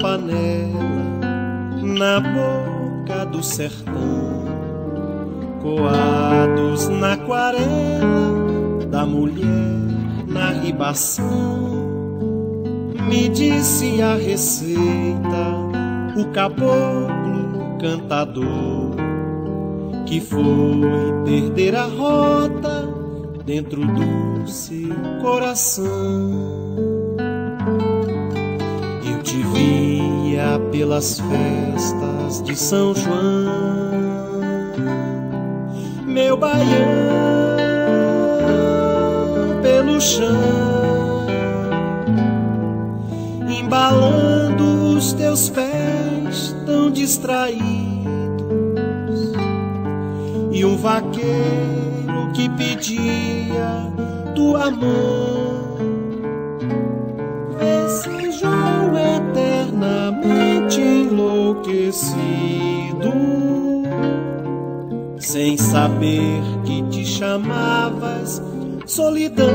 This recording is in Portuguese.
panela na boca do sertão, coados na aquarela da mulher na ribação. Me disse a receita o caboclo cantador, que foi perder a rota dentro do seu coração. Eu te via pelas festas de São João, meu baião pelo chão, embalando os teus pés tão distraídos, e um vaqueiro que pedia tua mão, vesejou eternamente enlouquecido, sem saber que te chamavas solidão.